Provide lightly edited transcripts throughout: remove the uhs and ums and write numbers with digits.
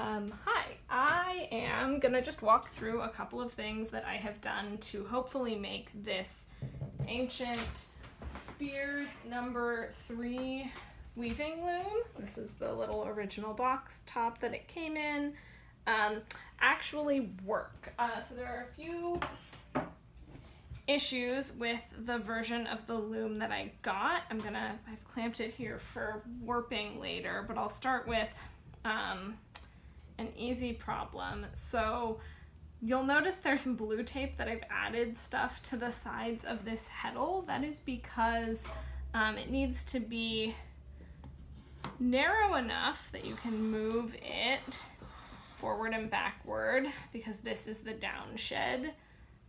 Hi, I am gonna just walk through a couple of things that I have done to hopefully make this ancient Spears number 3 weaving loom. This is the little original box top that it came in. Actually work. So there are a few issues with the version of the loom that I got. I've clamped it here for warping later, but I'll start with an easy problem. So you'll notice there's some blue tape that I've added stuff to the sides of this heddle. That is because it needs to be narrow enough that you can move it forward and backward, because this is the downshed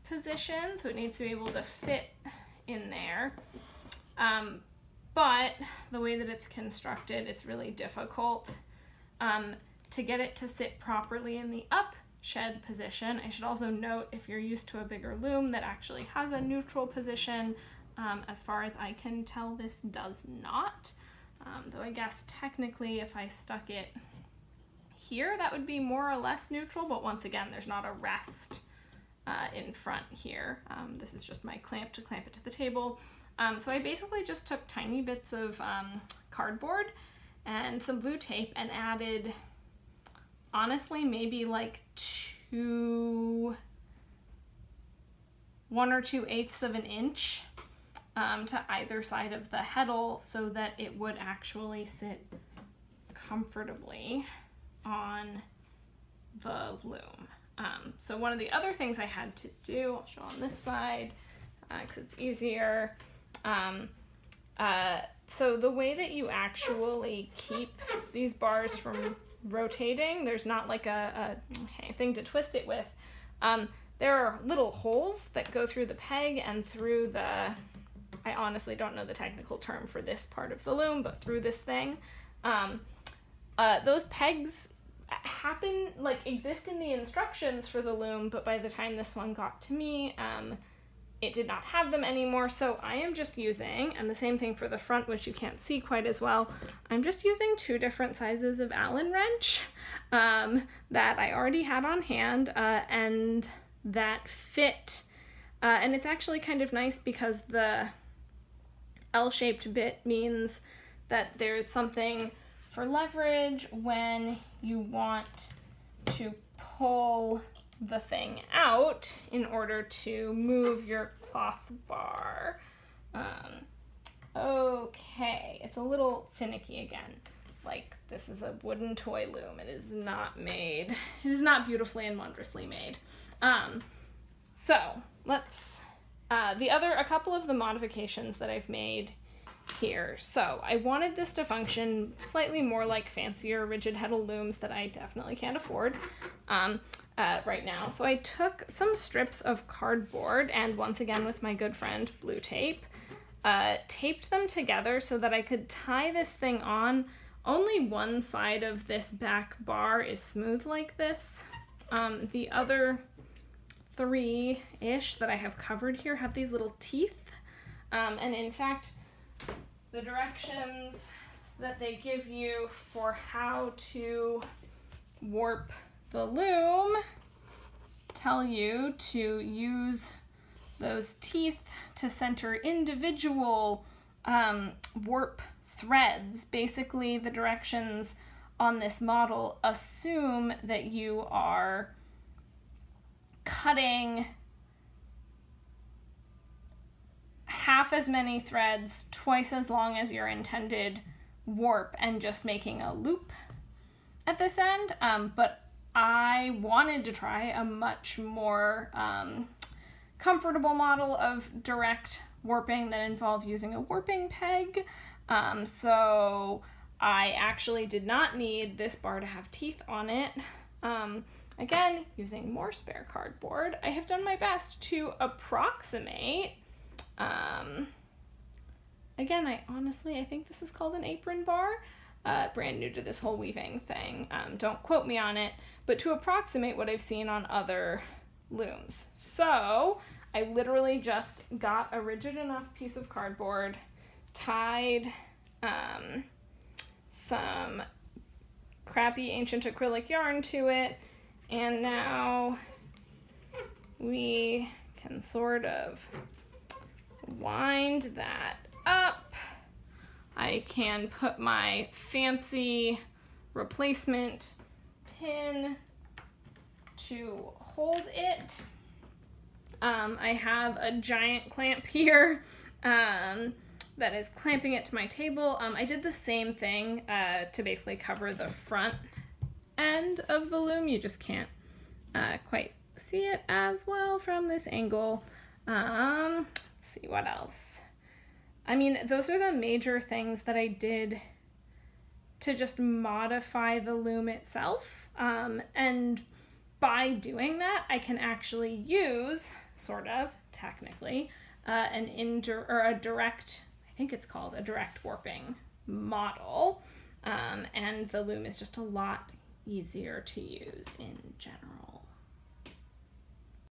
position, so it needs to be able to fit in there. But the way that it's constructed, it's really difficult to get it to sit properly in the up shed position. I should also note, if you're used to a bigger loom that actually has a neutral position, as far as I can tell, this does not. Though I guess technically if I stuck it here, that would be more or less neutral, but once again, there's not a rest in front here. This is just my clamp to clamp it to the table. So I basically just took tiny bits of cardboard and some blue tape and added, honestly, maybe like 1 or 2/8 of an inch to either side of the heddle, so that it would actually sit comfortably on the loom. So one of the other things I had to do, I'll show on this side because it's easier. So the way that you actually keep these bars from rotating, there's not like a thing to twist it with. There are little holes that go through the peg and through the, I honestly don't know the technical term for this part of the loom, but through this thing. Those pegs exist in the instructions for the loom, but by the time this one got to me, it did not have them anymore. So I am just using, and the same thing for the front, which you can't see quite as well, I'm just using 2 different sizes of Allen wrench that I already had on hand and that fit. And it's actually kind of nice because the L-shaped bit means that there's something for leverage when you want to pull the thing out in order to move your cloth bar. Okay, it's a little finicky again. Like, this is a wooden toy loom. It is not made, it is not beautifully and wondrously made. So let's, a couple of the modifications that I've made here. So I wanted this to function slightly more like fancier rigid heddle looms that I definitely can't afford right now. So I took some strips of cardboard and, once again with my good friend blue tape, taped them together so that I could tie this thing on. Only one side of this back bar is smooth like this. The other 3-ish that I have covered here have these little teeth, and in fact the directions that they give you for how to warp the loom tell you to use those teeth to center individual warp threads. Basically, the directions on this model assume that you are cutting half as many threads, twice as long as your intended warp, and just making a loop at this end. But I wanted to try a much more comfortable model of direct warping that involved using a warping peg. So I actually did not need this bar to have teeth on it. Again, using more spare cardboard, I have done my best to approximate. Again, I think this is called an apron bar. Brand new to this whole weaving thing. Don't quote me on it, but to approximate what I've seen on other looms. So I literally just got a rigid enough piece of cardboard, tied some crappy ancient acrylic yarn to it, and now we can sort of wind that up. I can put my fancy replacement pin to hold it. I have a giant clamp here that is clamping it to my table. I did the same thing to basically cover the front end of the loom. You just can't quite see it as well from this angle. Let's see what else. I mean, those are the major things that I did to just modify the loom itself. And by doing that, I can actually use, sort of, technically, a direct, I think it's called a direct warping model. And the loom is just a lot easier to use in general.